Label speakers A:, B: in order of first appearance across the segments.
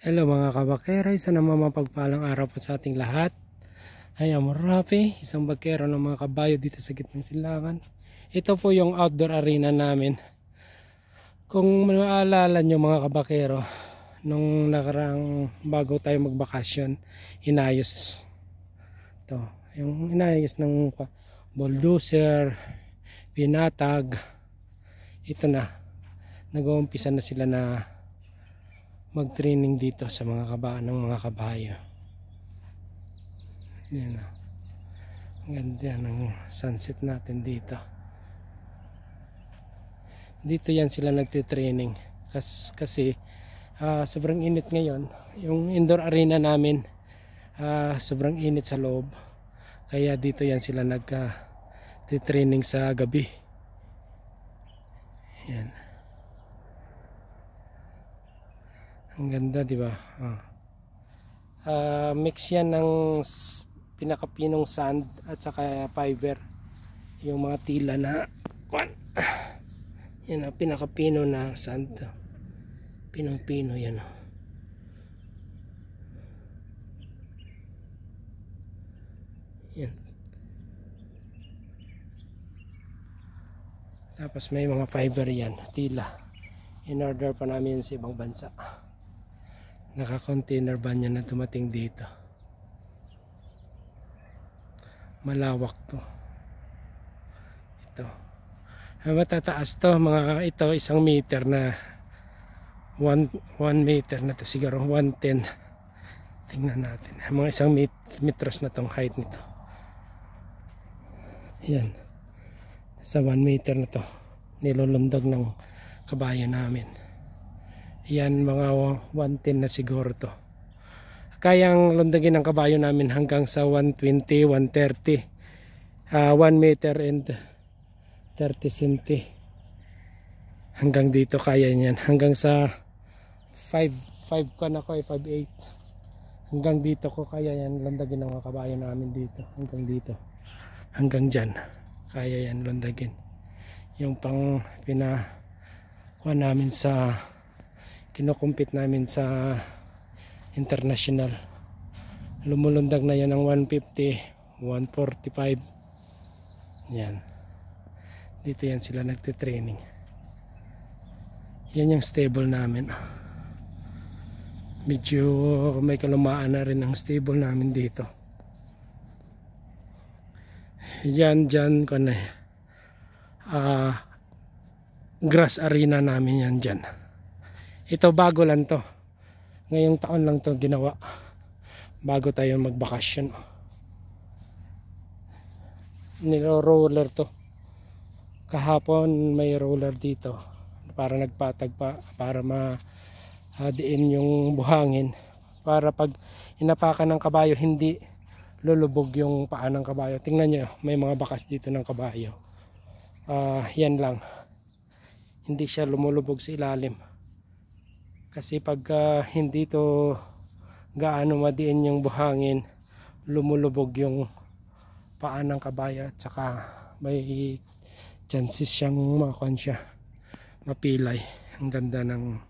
A: Hello mga kabakeray, sana mapagpalang araw po sa ating lahat. Ay, I'm Rafi, isang bakero ng mga kabayo dito sa gitnang silangan. Ito po yung outdoor arena namin. Kung maalala nyo mga kabakero, nung nakarang bago tayo magbakasyon, inayos ito. Yung inayos ng bulldozer, pinatag, ito na. Nag-uumpisa na sila na mag-training dito sa mga mga kabayo. Yan o. Ang ganda ng sunset natin dito. Dito yan sila nagtitraining. Kasi sobrang init ngayon. Yung indoor arena namin, sobrang init sa loob. Kaya dito yan sila nagtitraining sa gabi. Yan. Ang ganda, di ba? Mix yan ng pinakapinong sand at saka fiber. Yung mga tila na yan ang pinakapino na sand. Pinong-pino yan. Yan. Tapos may mga fiber yan, tila. In order pa namin sa ibang bansa. Naka-container van yan na dumating dito. Malawak to. Ito. Matataas to, mga ito 1 meter na 1 meter na to, siguro 110. Tingnan natin. Mga 1 metros na tong height nito. Yan. Sa 1 meter na to. Nilulundog ng kabayo namin. Yan, mga 110 na siguro to. Kayang lundagin ng kabayo namin hanggang sa 120, 130. 1 meter and 30 cm. Hanggang dito kaya niyan. Hanggang sa 5 ko na ko, 5'8". Hanggang dito ko kaya yan lundagin ng mga kabayo namin dito. Hanggang dito. Hanggang dyan. Kaya yan lundagin. Yung pang pinakuha namin sa kinukumpit namin sa international, lumulundag na yan ng 150, 145. Yan, dito yan sila nagtitraining. Yan yung stable namin. Medyo may kalumaan na rin ang stable namin dito. Yan dyan ko na grass arena namin yan dyan. Ito bago lang to. Ngayong taon lang to ginawa. Bago tayo magbakasyon. Niro-roller to. Kahapon may roller dito. Para nagpatag pa. Para diin yung buhangin. Para pag inapakan ng kabayo hindi lulubog yung paa ng kabayo. Tingnan nyo. May mga bakas dito ng kabayo. Yan lang. Hindi siya lumulubog sa ilalim. Kasi pag hindi to gaano madiin yung buhangin, lumulubog yung paa ng kabayo at saka may chances siyang mapilay. Ang ganda ng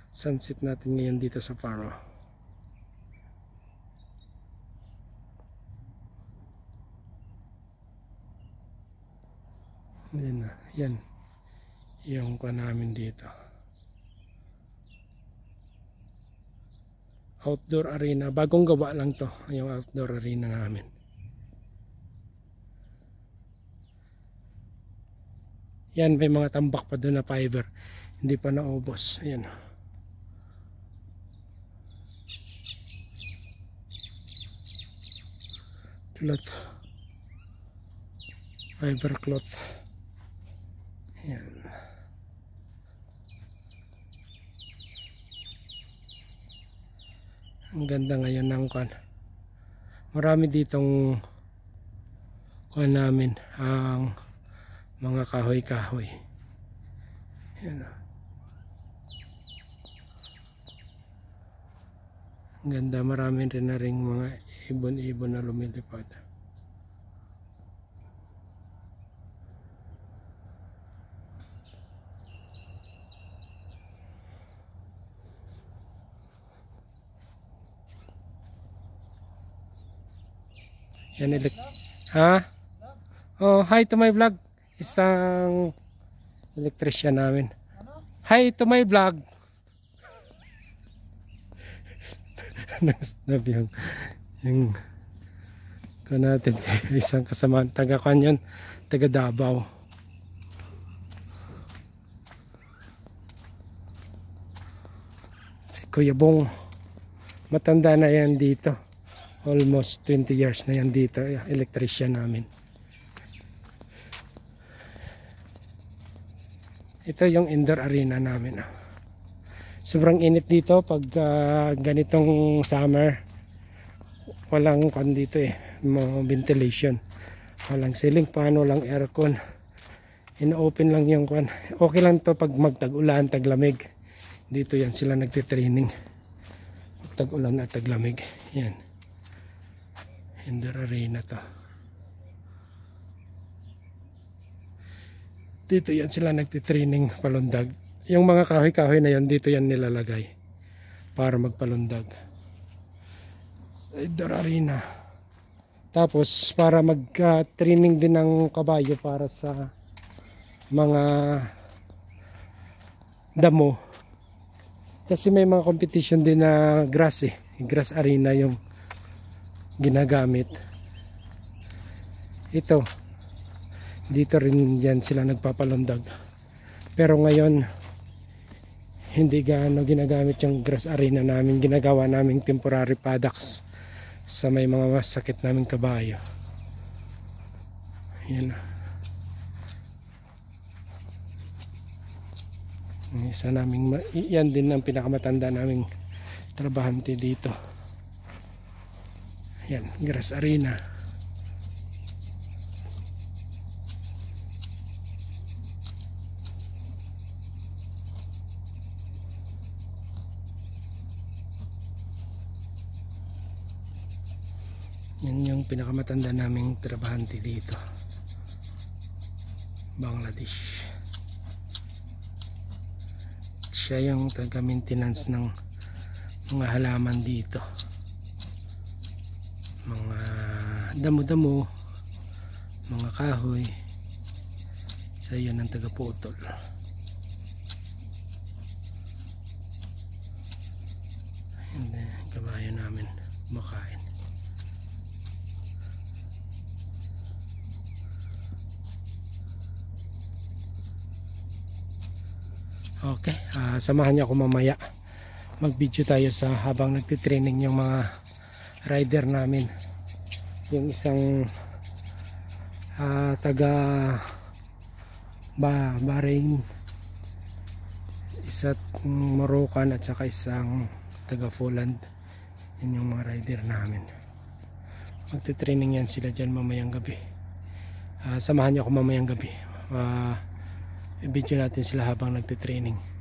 A: sunset natin ngayon dito sa Faro. Yan yung kuha namin dito. Outdoor arena, bagong gawa lang to, yung outdoor arena namin. Yan, may mga tambak pa doon na fiber, hindi pa naubos. Ayan. Cloth, fiber cloth. Yan. Ang ganda ngayon ng kuan. Marami ditong kuan namin ang mga kahoy-kahoy. Yan. Ang ganda, marami rin na ring mga ibon-ibon na lumilipad. Yan ha? Oh, hi to my vlog. Isang electrician namin. Hi to my vlog. Nagsabi yung ko natin isang kasamaan taga Kanyon, taga Davao. Si Kuya Bong, matanda na yan dito. Almost 20 years na yan dito, electrician namin. Ito yung indoor arena namin. Sobrang init dito pag ganitong summer. Walang kan dito ventilation. Walang ceiling fan, walang aircon. Ino-open lang yung kan. Okay lang to pag magtag-ulan, taglamig. Dito yan sila nagtitraining. Tag-ulan at taglamig. Yan. Indoor arena to. Dito yan sila nagtitraining palundag. Yung mga kahoy-kahoy na yan, dito yan nilalagay para magpalundag sa indoor arena. Tapos para mag-training din ng kabayo para sa mga damo. Kasi may mga competition din na grass grass arena yung ginagamit. Ito dito rin yan sila nagpapalundag, pero ngayon hindi gaano ginagamit yung grass arena namin. Ginagawa naming temporary paddocks sa may mga masakit naming kabayo. Yan. Isa naming yan din ang pinakamatanda naming trabahante dito. Yan, grass arena. Yan yung pinakamatanda naming trabahante dito. Bangladesh. Siya yung taga-maintenance ng mga halaman dito. Mga damo-damo, mga kahoy. Siya yun ang taga-putol. Hindi, kabayo namin makain. Okay, samahan niyo ako mamaya. Mag-video tayo sa habang nagtitraining yung mga rider namin. Yung isang taga Bahrain, isa't Moroccan at saka isang taga Poland. Yan yung mga rider namin. Magtitraining yan sila dyan mamayang gabi. Samahan niyo ako mamayang gabi. I-video natin sila habang nagtitraining.